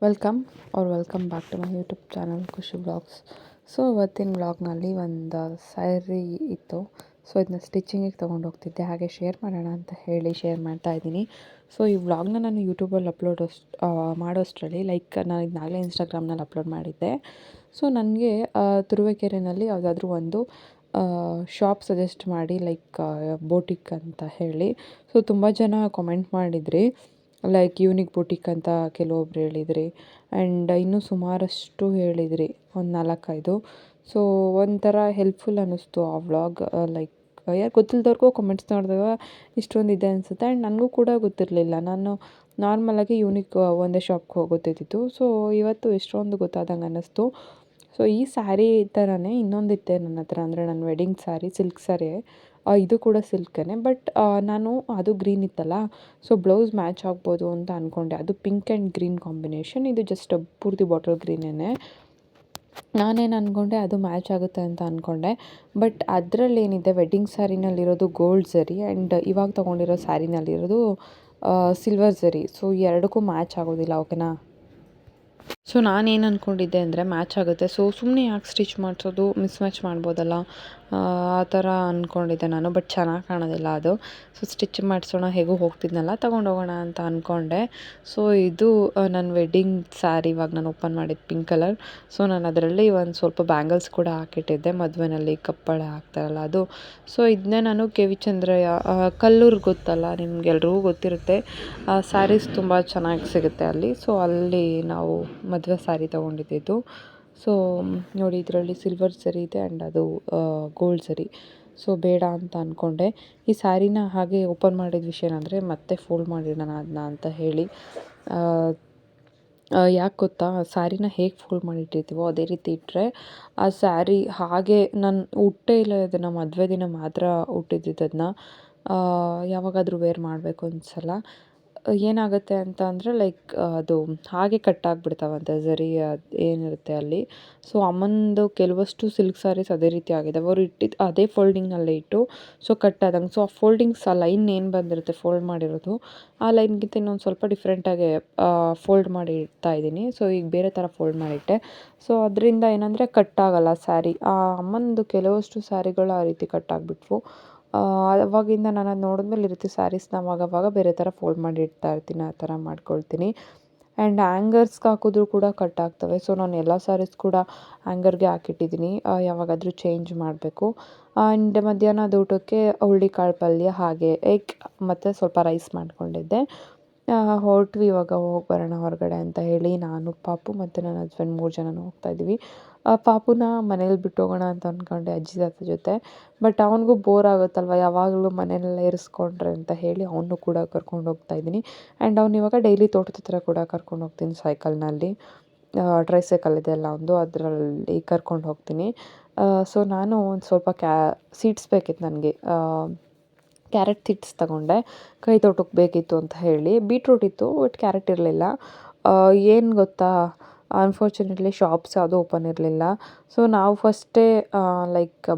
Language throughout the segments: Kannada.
Welcome welcome back to my YouTube channel Khushi blogs. So ಇವತ್ತಿನ ಬ್ಲಾಗ್ನಲ್ಲಿ ಒಂದು ಸ್ಯಾರಿ ಇತ್ತು. ಸೊ ಇದನ್ನ ಸ್ಟಿಚಿಂಗಿಗೆ ತೊಗೊಂಡು ಹೋಗ್ತಿದ್ದೆ, ಹಾಗೆ ಶೇರ್ ಮಾಡೋಣ ಅಂತ ಹೇಳಿ ಶೇರ್ ಮಾಡ್ತಾ ಇದ್ದೀನಿ. ಸೊ ಈ ವ್ಲಾಗ್ನ ನಾನು ಯೂಟ್ಯೂಬಲ್ಲಿ ಮಾಡೋಷ್ಟರಲ್ಲಿ ನಾನು ಇದನ್ನಾಗಲೇ ಇನ್ಸ್ಟಾಗ್ರಾಮ್ನಲ್ಲಿ ಅಪ್ಲೋಡ್ ಮಾಡಿದ್ದೆ. ಸೊ ನನಗೆ ತುರುವೇಕೆರೆಯಲ್ಲಿ ಯಾವುದಾದ್ರೂ ಒಂದು ಶಾಪ್ ಸಜೆಸ್ಟ್ ಮಾಡಿ, ಬೋಟಿಕ್ ಅಂತ ಹೇಳಿ. ಸೊ ತುಂಬ ಜನ ಕಾಮೆಂಟ್ ಮಾಡಿದ್ರಿ, ಯೂನಿಕ್ ಬುಟಿಕ್ ಅಂತ ಕೆಲವೊಬ್ರು ಹೇಳಿದ್ರಿ, ಆ್ಯಂಡ್ ಇನ್ನೂ ಸುಮಾರಷ್ಟು ಹೇಳಿದ್ರಿ, ಒಂದು 4-5. ಸೊ ಒಂಥರ ಹೆಲ್ಪ್ಫುಲ್ ಅನ್ನಿಸ್ತು ಆ ವ್ಲಾಗ್. ಯಾರು ಗೊತ್ತಿಲ್ಲದವ್ರಿಗೂ ಕಮೆಂಟ್ಸ್ ನೋಡಿದಾಗ ಇಷ್ಟೊಂದು ಇದೆ ಅನಿಸುತ್ತೆ. ಆ್ಯಂಡ್ ನನಗೂ ಕೂಡ ಗೊತ್ತಿರಲಿಲ್ಲ, ನಾನು ನಾರ್ಮಲಾಗಿ ಯೂನಿಕ್ ಒಂದೇ ಶಾಪ್ಗೆ ಹೋಗೋತಿದ್ದಿತ್ತು. ಸೊ ಇವತ್ತು ಎಷ್ಟೊಂದು ಗೊತ್ತಾದಂಗೆ ಅನ್ನಿಸ್ತು. ಸೊ ಈ ಸ್ಯಾರಿ ಥರನೇ ಇನ್ನೊಂದಿತ್ತೆ ನನ್ನ ಹತ್ರ, ಅಂದರೆ ನನ್ನ ವೆಡ್ಡಿಂಗ್ ಸ್ಯಾರಿ, ಸಿಲ್ಕ್ ಸ್ಯಾರಿ. ಇದು ಕೂಡ ಸಿಲ್ಕೇ, ಬಟ್ ನಾನು ಅದು ಗ್ರೀನ್ ಇತ್ತಲ್ಲ, ಸೊ ಬ್ಲೌಸ್ ಮ್ಯಾಚ್ ಆಗ್ಬೋದು ಅಂತ ಅಂದ್ಕೊಂಡೆ. ಅದು ಪಿಂಕ್ ಆ್ಯಂಡ್ ಗ್ರೀನ್ ಕಾಂಬಿನೇಷನ್, ಇದು ಜಸ್ಟ್ ಪೂರ್ತಿ ಬಾಟಲ್ ಗ್ರೀನೇ. ನಾನೇನು ಅಂದ್ಕೊಂಡೆ, ಅದು ಮ್ಯಾಚ್ ಆಗುತ್ತೆ ಅಂತ ಅಂದ್ಕೊಂಡೆ. ಬಟ್ ಅದರಲ್ಲೇನಿದೆ, ವೆಡ್ಡಿಂಗ್ ಸ್ಯಾರಿನಲ್ಲಿರೋದು ಗೋಲ್ಡ್ ಝರಿ, ಆ್ಯಂಡ್ ಇವಾಗ ತೊಗೊಂಡಿರೋ ಸ್ಯಾರಿನಲ್ಲಿರೋದು ಸಿಲ್ವರ್ ಝರಿ. ಸೊ ಎರಡಕ್ಕೂ ಮ್ಯಾಚ್ ಆಗೋದಿಲ್ಲ, ಓಕೆನಾ. ಸೊ ನಾನೇನು ಅಂದ್ಕೊಂಡಿದ್ದೆ ಅಂದರೆ ಮ್ಯಾಚ್ ಆಗುತ್ತೆ, ಸೊ ಸುಮ್ಮನೆ ಯಾಕೆ ಸ್ಟಿಚ್ ಮಾಡಿಸೋದು, ಮಿಸ್ ಮಾಡ್ಬೋದಲ್ಲ, ಆ ಥರ ಅಂದ್ಕೊಂಡಿದ್ದೆ ನಾನು. ಬಟ್ ಚೆನ್ನಾಗಿ ಕಾಣೋದಿಲ್ಲ ಅದು. ಸೊ ಸ್ಟಿಚ್ ಮಾಡಿಸೋಣ, ಹೇಗೂ ಹೋಗ್ತಿದ್ನಲ್ಲ, ತೊಗೊಂಡೋಗೋಣ ಅಂತ ಅಂದ್ಕೊಂಡೆ. ಸೊ ಇದು ನನ್ನ ವೆಡ್ಡಿಂಗ್ ಸ್ಯಾರಿ ಇವಾಗ ನಾನು ಓಪನ್ ಮಾಡಿದ್ದು, ಪಿಂಕ್ ಕಲರ್. ಸೊ ನಾನು ಅದರಲ್ಲಿ ಒಂದು ಸ್ವಲ್ಪ ಬ್ಯಾಂಗಲ್ಸ್ ಕೂಡ ಹಾಕಿಟ್ಟಿದ್ದೆ, ಮದುವೆನಲ್ಲಿ ಕಪ್ಪಳ ಹಾಕ್ತಾರಲ್ಲ ಅದು. ಸೊ ಇದನ್ನೇ ನಾನು ಕೆವಿಚಂದ್ರಯ್ಯ, ಕಲ್ಲೂರು ಗೊತ್ತಲ್ಲ ನಿಮ್ಗೆಲ್ರಿಗೂ ಗೊತ್ತಿರುತ್ತೆ, ಸ್ಯಾರೀಸ್ ತುಂಬ ಚೆನ್ನಾಗಿ ಸಿಗುತ್ತೆ ಅಲ್ಲಿ. ಸೊ ಅಲ್ಲಿ ನಾವು ಮದುವೆ ಸ್ಯಾರಿ ತೊಗೊಂಡಿದ್ದು. ಸೊ ನೋಡಿ, ಇದರಲ್ಲಿ ಸಿಲ್ವರ್ ಸರಿ ಇದೆ ಆ್ಯಂಡ್ ಅದು ಗೋಲ್ಡ್ ಸರಿ. ಸೊ ಬೇಡ ಅಂತ ಅಂದ್ಕೊಂಡೆ. ಈ ಸ್ಯಾರಿನ ಹಾಗೆ ಓಪನ್ ಮಾಡಿದ ವಿಷಯ ಏನಂದರೆ, ಮತ್ತೆ ಫೋಲ್ಡ್ ಮಾಡಿಡೋಣ ಅದನ್ನ ಅಂತ ಹೇಳಿ. ಯಾಕೆ ಗೊತ್ತಾ, ಸ್ಯಾರಿನ ಹೇಗೆ ಫೋಲ್ಡ್ ಮಾಡಿಟ್ಟಿರ್ತೀವೋ ಅದೇ ರೀತಿ ಇಟ್ಟರೆ ಆ ಸ್ಯಾರಿ ಹಾಗೆ, ನಾನು ಉಟ್ಟೇ ಇಲ್ಲ ಇದನ್ನು, ಮದುವೆ ದಿನ ಮಾತ್ರ ಉಟ್ಟಿದ್ದದನ್ನ. ಯಾವಾಗಾದರೂ ವೇರ್ ಮಾಡಬೇಕು ಅನ್ಸಲ್ಲ. ಏನಾಗುತ್ತೆ ಅಂತ ಅಂದರೆ, ಅದು ಹಾಗೆ ಕಟ್ಟಾಗಿಬಿಡ್ತಾವಂತೆ ಝರಿ ಏನಿರುತ್ತೆ ಅಲ್ಲಿ. ಸೊ ಅಮ್ಮಂದು ಕೆಲವಷ್ಟು ಸಿಲ್ಕ್ ಸ್ಯಾರೀಸ್ ಅದೇ ರೀತಿ ಆಗಿದೆ, ಅವರು ಇಟ್ಟಿದ್ದು ಅದೇ ಫೋಲ್ಡಿಂಗಲ್ಲೇ ಇಟ್ಟು ಸೊ ಕಟ್ಟಾದಂಗೆ. ಸೊ ಆ ಫೋಲ್ಡಿಂಗ್ಸ್, ಆ ಲೈನ್ ಏನು ಬಂದಿರುತ್ತೆ ಫೋಲ್ಡ್ ಮಾಡಿರೋದು, ಆ ಲೈನ್ಗಿಂತ ಇನ್ನೊಂದು ಸ್ವಲ್ಪ ಡಿಫ್ರೆಂಟಾಗಿ ಫೋಲ್ಡ್ ಮಾಡಿ ಇಡ್ತಾ ಇದ್ದೀನಿ. ಸೊ ಈಗ ಬೇರೆ ಥರ ಫೋಲ್ಡ್ ಮಾಡಿಟ್ಟೆ. ಸೊ ಅದರಿಂದ ಏನಂದರೆ ಕಟ್ಟಾಗಲ್ಲ ಸ್ಯಾರಿ. ಆ ಅಮ್ಮಂದು ಕೆಲವಷ್ಟು ಸ್ಯಾರಿಗಳು ಆ ರೀತಿ ಕಟ್ಟಾಗಿಬಿಟ್ವು. ಅವಾಗಿಂದ ನಾನು ಅದು ನೋಡಿದ್ಮೇಲೆ ಈ ರೀತಿ ಸ್ಯಾರೀಸ್ನ ಅವಾಗವಾಗ ಬೇರೆ ಥರ ಫೋಲ್ಡ್ ಮಾಡಿ ಇಡ್ತಾ ಇರ್ತೀನಿ, ಆ ಥರ ಮಾಡ್ಕೊಳ್ತೀನಿ. ಆ್ಯಂಡ್ ಹ್ಯಾಂಗರ್ಸ್ಗೆ ಹಾಕಿದ್ರೂ ಕೂಡ ಕಟ್ ಆಗ್ತವೆ. ಸೊ ನಾನು ಎಲ್ಲ ಸ್ಯಾರೀಸ್ ಕೂಡ ಹ್ಯಾಂಗರ್ಗೆ ಹಾಕಿಟ್ಟಿದ್ದೀನಿ, ಯಾವಾಗಾದರೂ ಚೇಂಜ್ ಮಾಡಬೇಕು. ಆ್ಯಂಡ್ ಮಧ್ಯಾಹ್ನದ ಊಟಕ್ಕೆ ಹುರುಳಿಕಾಳು ಪಲ್ಯ, ಹಾಗೆ ಎಗ್ ಮತ್ತು ಸ್ವಲ್ಪ ರೈಸ್ ಮಾಡ್ಕೊಂಡಿದ್ದೆ. ಹೊರಟ್ವಿ ಇವಾಗ, ಹೋಗಿ ಬರೋಣ ಹೊರಗಡೆ ಅಂತ ಹೇಳಿ ನಾನು, ಪಾಪು ಮತ್ತು ನನ್ನ ಹಸ್ಬೆಂಡ್ 3 ಜನನೂ ಹೋಗ್ತಾಯಿದ್ವಿ. ಪಾಪುನ ಮನೇಲಿ ಬಿಟ್ಟು ಹೋಗೋಣ ಅಂತ ಅಂದ್ಕೊಂಡೆ ಅಜ್ಜಿ ತಾತ ಜೊತೆ. ಬಟ್ ಅವನಿಗೂ ಬೋರ್ ಆಗುತ್ತಲ್ವ ಯಾವಾಗಲೂ ಮನೆಯಲ್ಲೆಲ್ಲ ಇರಿಸ್ಕೊಂಡ್ರೆ ಅಂತ ಹೇಳಿ ಅವನು ಕೂಡ ಕರ್ಕೊಂಡು ಹೋಗ್ತಾಯಿದ್ದೀನಿ. ಆ್ಯಂಡ್ ಅವ್ನು ಇವಾಗ ಡೈಲಿ ತೋಟದ ಹತ್ರ ಕೂಡ ಕರ್ಕೊಂಡು ಹೋಗ್ತೀನಿ ಸೈಕಲ್ನಲ್ಲಿ. ಟ್ರೈಸೈಕಲ್ ಇದೆ ಅಲ್ಲ ಒಂದು, ಅದರಲ್ಲಿ ಕರ್ಕೊಂಡು ಹೋಗ್ತೀನಿ. ಸೊ ನಾನು ಒಂದು ಸ್ವಲ್ಪ ಸೀಡ್ಸ್ ಬೇಕಿತ್ತು ನನಗೆ, ಕ್ಯಾರೆಟ್ ಸೀಡ್ಸ್ ತಗೊಂಡೆ, ಕೈ ತೋಟಕ್ಕೆ ಬೇಕಿತ್ತು ಅಂತ ಹೇಳಿ. ಬೀಟ್ರೂಟ್ ಇತ್ತು ಬಟ್ ಕ್ಯಾರೆಟ್ ಇರಲಿಲ್ಲ. ಏನು ಗೊತ್ತಾ, ಅನ್ಫಾರ್ಚುನೇಟ್ಲಿ ಶಾಪ್ಸ್ ಯಾವುದೂ ಓಪನ್ ಇರಲಿಲ್ಲ. ಸೊ ನಾವು ಫಸ್ಟೇ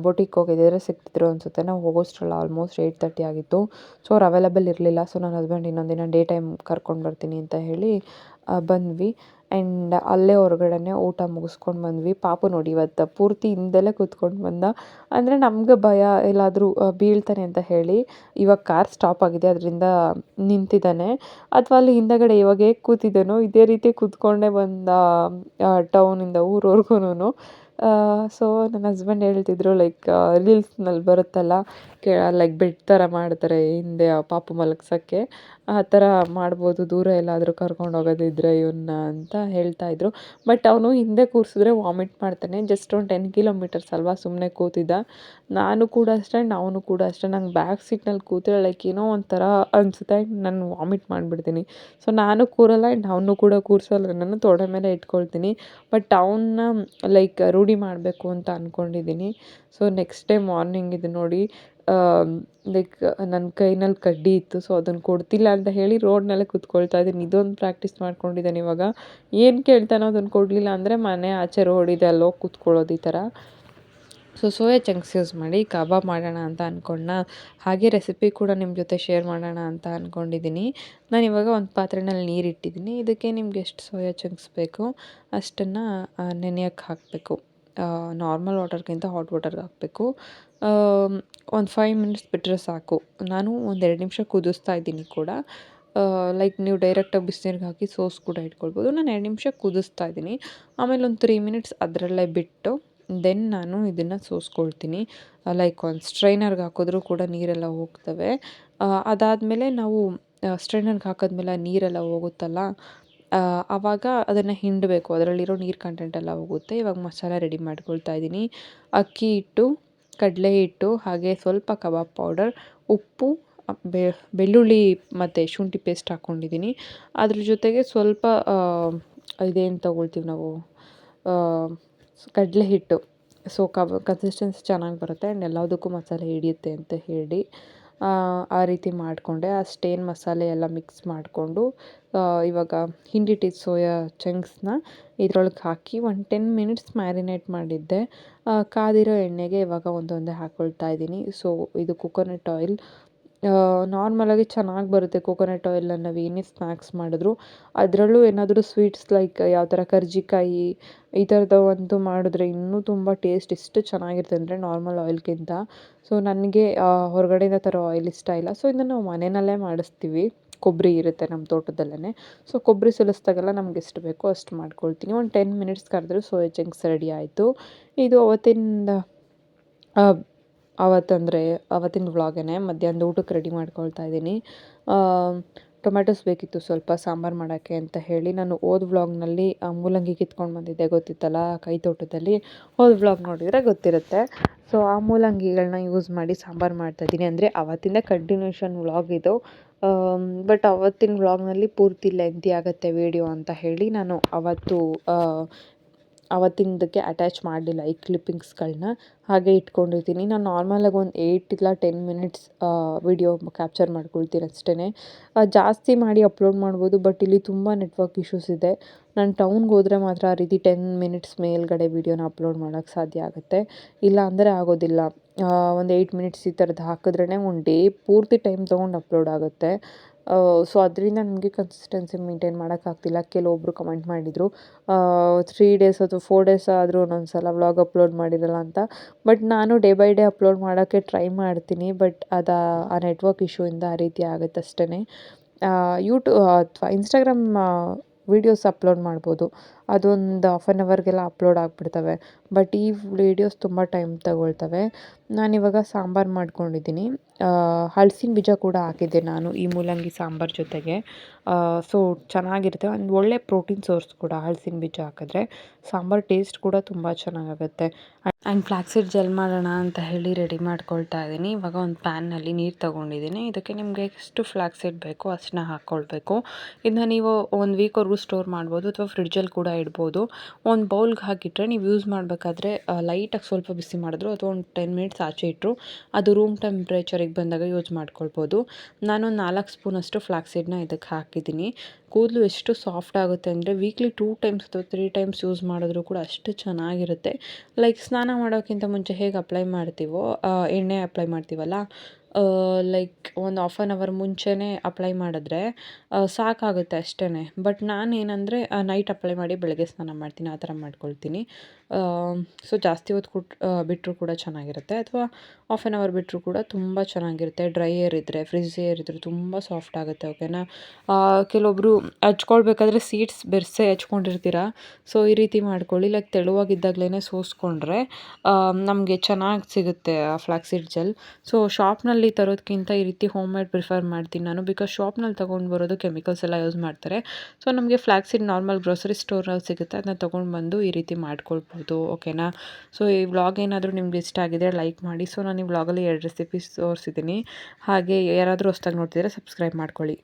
ಬೊಟಿಕ್ ಹೋಗಿದ್ದರೆ ಸಿಗ್ತಿದ್ರು ಅನಿಸುತ್ತೆ. ನಾವು ಹೋಗೋಷ್ಟರಲ್ಲಿ ಆಲ್ಮೋಸ್ಟ್ 8:30 ಆಗಿತ್ತು. ಸೊ ಅವ್ರು ಅವೈಲಬಲ್ ಇರಲಿಲ್ಲ. ಸೊ ನನ್ನ ಹಸ್ಬೆಂಡ್ ಇನ್ನೊಂದಿನ ಡೇ ಟೈಮ್ ಕರ್ಕೊಂಡು ಬರ್ತೀನಿ ಅಂತ ಹೇಳಿ ಬಂದ್ವಿ. ಆ್ಯಂಡ್ ಅಲ್ಲೇ ಹೊರಗಡೆನೆ ಊಟ ಮುಗಿಸ್ಕೊಂಡು ಬಂದ್ವಿ. ಪಾಪು ನೋಡಿ ಇವತ್ತು ಪೂರ್ತಿ ಹಿಂದೆಲ್ಲೇ ಕೂತ್ಕೊಂಡು ಬಂದ. ಅಂದರೆ ನಮ್ಗೆ ಭಯ ಎಲ್ಲಾದರೂ ಬೀಳ್ತಾನೆ ಅಂತ ಹೇಳಿ ಇವಾಗ ಕಾರ್ ಸ್ಟಾಪ್ ಆಗಿದೆ, ಅದರಿಂದ ನಿಂತಿದ್ದಾನೆ. ಅಥವಾ ಅಲ್ಲಿ ಹಿಂದಗಡೆ ಇವಾಗ ಹೇಗೆ ಕೂತಿದ್ದಾನೋ ಇದೇ ರೀತಿ ಕೂತ್ಕೊಂಡೇ ಬಂದ, ಟೌನಿಂದ ಊರವರ್ಗೂನು. ಸೊ ನನ್ನ ಹಸ್ಬೆಂಡ್ ಹೇಳ್ತಿದ್ರು, ರೀಲ್ಸ್ನಲ್ಲಿ ಬರುತ್ತಲ್ಲ, ಬೆಡ್ ಥರ ಮಾಡ್ತಾರೆ ಹಿಂದೆ ಪಾಪು ಮಲಗ್ಸೋಕ್ಕೆ, ಆ ಥರ ಮಾಡ್ಬೋದು ದೂರ ಎಲ್ಲಾದರೂ ಕರ್ಕೊಂಡು ಹೋಗೋದಿದ್ರೆ ಇವನ್ನ ಅಂತ ಹೇಳ್ತಾಯಿದ್ರು. ಬಟ್ ಅವನು ಹಿಂದೆ ಕೂರಿಸಿದ್ರೆ ವಾಮಿಟ್ ಮಾಡ್ತಾನೆ. ಜಸ್ಟ್ ಒಂದು 10 ಕಿಲೋಮೀಟರ್ಸ್ ಅಲ್ವಾ, ಸುಮ್ಮನೆ ಕೂತಿದ್ದ. ನಾನು ಕೂಡ ಅಷ್ಟೇ, ಅವನು ಕೂಡ ಅಷ್ಟೇ. ನಂಗೆ ಬ್ಯಾಕ್ ಸೀಟ್ನಲ್ಲಿ ಕೂತಿದ್ರೆ ಏನೋ ಒಂಥರ ಅನಿಸುತ್ತೆ, ನಾನು ವಾಮಿಟ್ ಮಾಡಿಬಿಡ್ತೀನಿ. ಸೊ ನಾನು ಕೂರಲ್ಲ ಆ್ಯಂಡ್ ಅವನು ಕೂಡ ಕೂರಿಸಲ್ಲ, ನಾನು ತೊಡೆ ಮೇಲೆ ಇಟ್ಕೊಳ್ತೀನಿ. ಬಟ್ ಅವನ್ನ ರೂಢಿ ಮಾಡಬೇಕು ಅಂತ ಅಂದ್ಕೊಂಡಿದ್ದೀನಿ. ಸೊ ನೆಕ್ಸ್ಟ್ ಡೇ ಮಾರ್ನಿಂಗ್ ಇದು ನೋಡಿ, ನನ್ನ ಕೈನಲ್ಲಿ ಕಡ್ಡಿ ಇತ್ತು. ಸೊ ಅದನ್ನು ಕೊಡ್ತಿಲ್ಲ ಅಂತ ಹೇಳಿ ರೋಡ್ನಲ್ಲೇ ಕೂತ್ಕೊಳ್ತಾ ಇದ್ದೀನಿ. ಇದೊಂದು ಪ್ರಾಕ್ಟೀಸ್ ಮಾಡ್ಕೊಂಡಿದ್ದಾನೆ ಇವಾಗ. ಏನು ಕೇಳ್ತಾನೋ ಅದನ್ನು ಕೊಡಲಿಲ್ಲ ಅಂದರೆ ಮನೆ ಆಚೆ ರೋಡ್ ಇದೆ, ಅಲ್ಲೋಗಿ ಕೂತ್ಕೊಳ್ಳೋದು ಈ ಥರ. ಸೊ ಸೋಯಾ ಚಂಕ್ಸ್ ಯೂಸ್ ಮಾಡಿ ಕಬಾಬ್ ಮಾಡೋಣ ಅಂತ ಅಂದ್ಕೊಂಡ್ನ. ಹಾಗೆ ರೆಸಿಪಿ ಕೂಡ ನಿಮ್ಮ ಜೊತೆ ಶೇರ್ ಮಾಡೋಣ ಅಂತ ಅಂದ್ಕೊಂಡಿದ್ದೀನಿ. ನಾನಿವಾಗ ಒಂದು ಪಾತ್ರೆಯಲ್ಲಿ ನೀರಿಟ್ಟಿದ್ದೀನಿ. ಇದಕ್ಕೆ ನಿಮ್ಗೆ ಎಷ್ಟು ಸೋಯಾ ಚಂಕ್ಸ್ ಬೇಕು ಅಷ್ಟನ್ನು ನೆನೆಯೋಕ್ಕೆ ಹಾಕಬೇಕು. ನಾರ್ಮಲ್ ವಾಟರ್ಗಿಂತ ಹಾಟ್ ವಾಟರ್ಗೆ ಹಾಕಬೇಕು. ಒಂದು 5 ಮಿನಿಟ್ಸ್ ಬಿಟ್ಟರೆ ಸಾಕು. ನಾನು ಒಂದು 2 ನಿಮಿಷ ಕುದಿಸ್ತಾ ಇದ್ದೀನಿ ಕೂಡ. ಲೈಕ್ ನೀವು ಡೈರೆಕ್ಟಾಗಿ ಬಿಸಿನೀರಿಗೆ ಹಾಕಿ ಸೋಸ್ ಕೂಡ ಇಟ್ಕೊಳ್ಬೋದು. ನಾನು 2 ನಿಮಿಷ ಕುದಿಸ್ತಾ ಇದ್ದೀನಿ. ಆಮೇಲೆ ಒಂದು 3 ಮಿನಿಟ್ಸ್ ಅದರಲ್ಲೇ ಬಿಟ್ಟು ದೆನ್ ನಾನು ಇದನ್ನು ಸೋಸ್ಕೊಳ್ತೀನಿ. ಲೈಕ್ ಒಂದು ಸ್ಟ್ರೈನರ್ಗೆ ಹಾಕಿದ್ರೂ ಕೂಡ ನೀರೆಲ್ಲ ಹೋಗ್ತವೆ. ಅದಾದಮೇಲೆ ನಾವು ಸ್ಟ್ರೈನರ್ಗೆ ಹಾಕಿದ್ಮೇಲೆ ನೀರೆಲ್ಲ ಹೋಗುತ್ತಲ್ಲ, ಆವಾಗ ಅದನ್ನು ಹಿಂಡಬೇಕು. ಅದರಲ್ಲಿರೋ ನೀರು ಕಂಟೆಂಟ್ ಎಲ್ಲ ಹೋಗುತ್ತೆ. ಇವಾಗ ಮಸಾಲ ರೆಡಿ ಮಾಡ್ಕೊಳ್ತಾ ಇದ್ದೀನಿ. ಅಕ್ಕಿ ಹಿಟ್ಟು, ಕಡಲೆ ಹಿಟ್ಟು, ಹಾಗೆ ಸ್ವಲ್ಪ ಕಬಾಬ್ ಪೌಡರ್, ಉಪ್ಪು, ಬೆಳ್ಳುಳ್ಳಿ ಮತ್ತು ಶುಂಠಿ ಪೇಸ್ಟ್ ಹಾಕ್ಕೊಂಡಿದ್ದೀನಿ. ಅದ್ರ ಜೊತೆಗೆ ಸ್ವಲ್ಪ ಇದೇನು ತೊಗೊಳ್ತೀವಿ ನಾವು, ಕಡಲೆ ಹಿಟ್ಟು. ಸೊ ಕನ್ಸಿಸ್ಟೆನ್ಸಿ ಚೆನ್ನಾಗಿ ಬರುತ್ತೆ ಆ್ಯಂಡ್ ಎಲ್ಲದಕ್ಕೂ ಮಸಾಲೆ ಹಿಡಿಯುತ್ತೆ ಅಂತ ಹೇಳಿ ಆ ರೀತಿ ಮಾಡಿಕೊಂಡೆ. ಅಷ್ಟೇನು ಮಸಾಲೆ ಎಲ್ಲ ಮಿಕ್ಸ್ ಮಾಡಿಕೊಂಡು ಇವಾಗ ಹಿಂಡಿಟ್ಟಿದ್ದ ಸೋಯಾ ಚಂಕ್ಸ್ನ ಇದ್ರೊಳಗೆ ಹಾಕಿ ಒಂದು 10 ಮಿನಿಟ್ಸ್ ಮ್ಯಾರಿನೇಟ್ ಮಾಡಿದ್ದೆ. ಕಾದಿರೋ ಎಣ್ಣೆಗೆ ಇವಾಗ ಒಂದೊಂದೇ ಹಾಕ್ಕೊಳ್ತಾ ಇದ್ದೀನಿ. ಸೊ ಇದು ಕೋಕೋನಟ್ ಆಯಿಲ್. ನಾರ್ಮಲಾಗಿ ಚೆನ್ನಾಗಿ ಬರುತ್ತೆ ಕೋಕೋನಟ್ ಆಯಿಲಲ್ಲಿ ನಾವು ಏನೇ ಸ್ನ್ಯಾಕ್ಸ್ ಮಾಡಿದ್ರು. ಅದರಲ್ಲೂ ಏನಾದರೂ ಸ್ವೀಟ್ಸ್ ಲೈಕ್ ಯಾವ ಥರ ಕರ್ಜಿಕಾಯಿ ಈ ಥರದವಂತೂ ಮಾಡಿದ್ರೆ ಇನ್ನೂ ತುಂಬ ಟೇಸ್ಟ್ ಎಷ್ಟು ಚೆನ್ನಾಗಿರುತ್ತೆ ಅಂದರೆ ನಾರ್ಮಲ್ ಆಯಿಲ್ಗಿಂತ. ಸೊ ನನಗೆ ಹೊರಗಡೆಯಿಂದ ತರೋ ಆಯಿಲ್ ಇಷ್ಟ ಇಲ್ಲ. ಸೊ ಇದನ್ನು ನಾವು ಮನೆಯಲ್ಲೇ ಮಾಡಿಸ್ತೀವಿ. ಕೊಬ್ಬರಿ ಇರುತ್ತೆ ನಮ್ಮ ತೋಟದಲ್ಲೇ. ಸೊ ಕೊಬ್ಬರಿ ಸುಲಿಸ್ದಾಗೆಲ್ಲ ನಮ್ಗೆ ಎಷ್ಟು ಬೇಕೋ ಅಷ್ಟು ಮಾಡ್ಕೊಳ್ತೀನಿ. ಒಂದು 10 ಮಿನಿಟ್ಸ್ ಕರೆದ್ರೆ ಸೋಯಾ ಚಂಕ್ಸ್ ರೆಡಿ ಆಯಿತು. ಇದು ಅವತ್ತಿನ ವ್ಲಾಗೇನೆ. ಮಧ್ಯಾಹ್ನದ ಊಟಕ್ಕೆ ರೆಡಿ ಮಾಡ್ಕೊಳ್ತಾ ಇದ್ದೀನಿ. ಟೊಮೆಟೊಸ್ ಬೇಕಿತ್ತು ಸ್ವಲ್ಪ ಸಾಂಬಾರು ಮಾಡೋಕ್ಕೆ ಅಂತ ಹೇಳಿ ನಾನು ಹೋದ ವ್ಲಾಗ್ನಲ್ಲಿ ಮೂಲಂಗಿ ಕಿತ್ಕೊಂಡು ಬಂದಿದ್ದೆ ಗೊತ್ತಿತ್ತಲ್ಲ ಕೈ ತೋಟದಲ್ಲಿ. ಹೋದ ವ್ಲಾಗ್ ನೋಡಿದರೆ ಗೊತ್ತಿರುತ್ತೆ. ಸೊ ಆ ಮೂಲಂಗಿಗಳನ್ನ ಯೂಸ್ ಮಾಡಿ ಸಾಂಬಾರು ಮಾಡ್ತಾಯಿದ್ದೀನಿ. ಅಂದರೆ ಅವತ್ತಿಂದ ಕಂಟಿನ್ಯೂಷನ್ ವ್ಲಾಗ್ ಇದು. ಬಟ್ ಅವತ್ತಿನ ವ್ಲಾಗ್ನಲ್ಲಿ ಪೂರ್ತಿ ಲೆಂತಿ ಆಗುತ್ತೆ ವೀಡಿಯೋ ಅಂತ ಹೇಳಿ ನಾನು ಅವತ್ತಿನದಕ್ಕೆ ಅಟ್ಯಾಚ್ ಮಾಡಲಿಲ್ಲ ಈ ಕ್ಲಿಪ್ಪಿಂಗ್ಸ್ಗಳನ್ನ, ಹಾಗೆ ಇಟ್ಕೊಂಡಿರ್ತೀನಿ. ನಾನು ನಾರ್ಮಲಾಗಿ ಒಂದು 8 ಇಲ್ಲ 10 ಮಿನಿಟ್ಸ್ ವೀಡಿಯೋ ಕ್ಯಾಪ್ಚರ್ ಮಾಡ್ಕೊಳ್ತೀನಿ ಅಷ್ಟೇ. ಜಾಸ್ತಿ ಮಾಡಿ ಅಪ್ಲೋಡ್ ಮಾಡ್ಬೋದು, ಬಟ್ ಇಲ್ಲಿ ತುಂಬ ನೆಟ್ವರ್ಕ್ ಇಶ್ಯೂಸ್ ಇದೆ. ನಾನು ಟೌನ್ಗೆ ಹೋದರೆ ಮಾತ್ರ ಆ ರೀತಿ 10 ಮಿನಿಟ್ಸ್ ಮೇಲ್ಗಡೆ ವೀಡಿಯೋನ ಅಪ್ಲೋಡ್ ಮಾಡೋಕ್ಕೆ ಸಾಧ್ಯ ಆಗುತ್ತೆ. ಇಲ್ಲ ಅಂದರೆ ಆಗೋದಿಲ್ಲ. ಒಂದು 8 ಮಿನಿಟ್ಸ್ ಈ ಥರದ್ದು ಹಾಕಿದ್ರೇ ಒಂದು ಡೇ ಪೂರ್ತಿ ಟೈಮ್ ತೊಗೊಂಡು ಅಪ್ಲೋಡ್ ಆಗುತ್ತೆ. ಸೊ ಅದರಿಂದ ನನಗೆ ಕನ್ಸಿಸ್ಟೆನ್ಸಿ ಮೇಂಟೈನ್ ಮಾಡೋಕ್ಕಾಗ್ತಿಲ್ಲ. ಕೆಲವೊಬ್ಬರು ಕಮೆಂಟ್ ಮಾಡಿದರು 3 ಡೇಸ್ ಅಥವಾ 4 ಡೇಸ್ ಆದರೂ ಒಂದೊಂದು ಸಲ ವ್ಲಾಗ್ ಅಪ್ಲೋಡ್ ಮಾಡಿರಲ್ಲ ಅಂತ. ಬಟ್ ನಾನು ಡೇ ಬೈ ಡೇ ಅಪ್ಲೋಡ್ ಮಾಡೋಕ್ಕೆ ಟ್ರೈ ಮಾಡ್ತೀನಿ. ಬಟ್ ಆ ನೆಟ್ವರ್ಕ್ ಇಶ್ಯೂಯಿಂದ ಆ ರೀತಿ ಆಗುತ್ತೆ ಅಷ್ಟೇ. ಅಥವಾ ಇನ್ಸ್ಟಾಗ್ರಾಮ್ ವೀಡಿಯೋಸ್ ಅಪ್ಲೋಡ್ ಮಾಡ್ಬೋದು. ಅದೊಂದು ಹಾಫ್ ಆನ್ ಅವರ್ಗೆಲ್ಲ ಅಪ್ಲೋಡ್ ಆಗಿಬಿಡ್ತವೆ. ಬಟ್ ಈ ವೀಡಿಯೋಸ್ ತುಂಬ ಟೈಮ್ ತಗೊಳ್ತವೆ. ನಾನಿವಾಗ ಸಾಂಬಾರು ಮಾಡ್ಕೊಂಡಿದ್ದೀನಿ. ಹಲಸಿನ ಬೀಜ ಕೂಡ ಹಾಕಿದ್ದೆ ನಾನು ಈ ಮೂಲಂಗಿ ಸಾಂಬಾರು ಜೊತೆಗೆ. ಸೊ ಚೆನ್ನಾಗಿರುತ್ತೆ. ಒಂದು ಒಳ್ಳೆ ಪ್ರೋಟೀನ್ ಸೋರ್ಸ್ ಕೂಡ ಹಲಸಿನ ಬೀಜ ಹಾಕಿದ್ರೆ. ಸಾಂಬಾರು ಟೇಸ್ಟ್ ಕೂಡ ತುಂಬ ಚೆನ್ನಾಗಾಗುತ್ತೆ. ಆ್ಯಂಡ್ ಫ್ಲ್ಯಾಕ್ಸೀಡ್ ಜೆಲ್ ಮಾಡೋಣ ಅಂತ ಹೇಳಿ ರೆಡಿ ಮಾಡ್ಕೊಳ್ತಾ ಇದ್ದೀನಿ. ಇವಾಗ ಒಂದು ಪ್ಯಾನ್ನಲ್ಲಿ ನೀರು ತೊಗೊಂಡಿದ್ದೀನಿ. ಇದಕ್ಕೆ ನಿಮಗೆ ಎಷ್ಟು ಫ್ಲ್ಯಾಕ್ಸೀಡ್ ಬೇಕೋ ಅಷ್ಟನ್ನ ಹಾಕ್ಕೊಳ್ಬೇಕು. ಇದನ್ನ ನೀವು 1 ವೀಕ್ವರೆಗೂ ಸ್ಟೋರ್ ಮಾಡ್ಬೋದು ಅಥವಾ ಫ್ರಿಡ್ಜಲ್ಲಿ ಕೂಡ ಇಡ್ಬೋದು. ಒಂದು ಬೌಲ್ಗೆ ಹಾಕಿಟ್ರೆ ನೀವು ಯೂಸ್ ಮಾಡಬೇಕಾದ್ರೆ ಲೈಟಾಗಿ ಸ್ವಲ್ಪ ಬಿಸಿ ಮಾಡಿದ್ರು ಅಥವಾ ಒಂದು 10 ಮಿನಿಟ್ಸ್ ಆಚೆ ಇಟ್ಟರು ಅದು ರೂಮ್ ಟೆಂಪ್ರೇಚರಿಗೆ ಬಂದಾಗ ಯೂಸ್ ಮಾಡ್ಕೊಳ್ಬೋದು. ನಾನೊಂದು 4 ಸ್ಪೂನಷ್ಟು ಫ್ಲ್ಯಾಕ್ಸೀಡ್ನ ಇದಕ್ಕೆ ಹಾಕಿದ್ದೀನಿ. ಕೂದಲು ಎಷ್ಟು ಸಾಫ್ಟ್ ಆಗುತ್ತೆ ಅಂದರೆ ವೀಕ್ಲಿ 2 ಟೈಮ್ಸ್ ಅಥವಾ 3 ಟೈಮ್ಸ್ ಯೂಸ್ ಮಾಡಿದ್ರೂ ಕೂಡ ಅಷ್ಟು ಚೆನ್ನಾಗಿರುತ್ತೆ. ಲೈಕ್ ಸ್ನಾನ ಮಾಡೋಕ್ಕಿಂತ ಮುಂಚೆ ಹೇಗೆ ಅಪ್ಲೈ ಮಾಡ್ತೀವೋ ಎಣ್ಣೆ ಅಪ್ಲೈ ಮಾಡ್ತೀವಲ್ಲ, ಲೈಕ್ ಒಂದು ಹಾಫ್ ಆನ್ ಅವರ್ ಮುಂಚೆನೇ ಅಪ್ಲೈ ಮಾಡಿದ್ರೆ ಸಾಕಾಗುತ್ತೆ ಅಷ್ಟೇ. ಬಟ್ ನಾನೇನಂದರೆ ನೈಟ್ ಅಪ್ಲೈ ಮಾಡಿ ಬೆಳಗ್ಗೆ ಸ್ನಾನ ಮಾಡ್ತೀನಿ, ಆ ಥರ ಮಾಡ್ಕೊಳ್ತೀನಿ. ಸೊ ಜಾಸ್ತಿ ಹೊತ್ತು ಬಿಟ್ಟರೂ ಕೂಡ ಚೆನ್ನಾಗಿರುತ್ತೆ, ಅಥವಾ ಹಾಫ್ ಆನ್ ಅವರ್ ಬಿಟ್ಟರೂ ಕೂಡ ತುಂಬ ಚೆನ್ನಾಗಿರುತ್ತೆ. ಡ್ರೈ ಏರ್ ಇದ್ದರೆ, ಫ್ರಿಜ್ ಏರ್ ಇದ್ದರೆ ತುಂಬ ಸಾಫ್ಟ್ ಆಗುತ್ತೆ. ಓಕೆನಾ. ಕೆಲವೊಬ್ಬರು ಹಚ್ಕೊಳ್ಬೇಕಾದ್ರೆ ಸೀಡ್ಸ್ ಬೆರೆಸೇ ಹಚ್ಕೊಂಡಿರ್ತೀರ. ಸೊ ಈ ರೀತಿ ಮಾಡ್ಕೊಳ್ಳಿ. ಲೈಕ್ ತೆಳುವಾಗಿದ್ದಾಗಲೇ ಸೋಸ್ಕೊಂಡ್ರೆ ನಮಗೆ ಚೆನ್ನಾಗಿ ಸಿಗುತ್ತೆ ಆ ಫ್ಲ್ಯಾಕ್ಸೀಡ್ ಜೆಲ್. ಸೊ ಶಾಪ್ನಲ್ಲಿ ತರೋದಕ್ಕಿಂತ ಈ ರೀತಿ ಹೋಮ್ ಮೇಡ್ ಪ್ರಿಫರ್ ಮಾಡ್ತೀನಿ ನಾನು. ಬಿಕಾಸ್ ಶಾಪ್ನಲ್ಲಿ ತೊಗೊಂಡು ಬರೋದು ಕೆಮಿಕಲ್ಸ್ ಎಲ್ಲ ಯೂಸ್ ಮಾಡ್ತಾರೆ. ಸೊ ನಮಗೆ ಫ್ಲ್ಯಾಕ್ಸೀಡ್ ನಾರ್ಮಲ್ ಗ್ರೋಸರಿ ಸ್ಟೋರಲ್ಲಿ ಸಿಗುತ್ತೆ, ಅದನ್ನ ತೊಗೊಂಡು ಬಂದು ಈ ರೀತಿ ಮಾಡ್ಕೊಳ್ಬೋದು. ಓಕೆನಾ. ಸೊ ಈ ವ್ಲಾಗ್ ಏನಾದರೂ ನಿಮ್ಗೆ ಇಷ್ಟ ಆಗಿದೆ ಲೈಕ್ ಮಾಡಿ. ಸೊ ನಾನು ಈ ವ್ಲಾಗಲ್ಲಿ 2 ರೆಸಿಪೀಸ್ ತೋರಿಸಿದ್ದೀನಿ. ಹಾಗೆ ಯಾರಾದರೂ ಹೊಸ್ದಾಗಿ ನೋಡ್ತಿದ್ರೆ ಸಬ್ಸ್ಕ್ರೈಬ್ ಮಾಡ್ಕೊಳ್ಳಿ.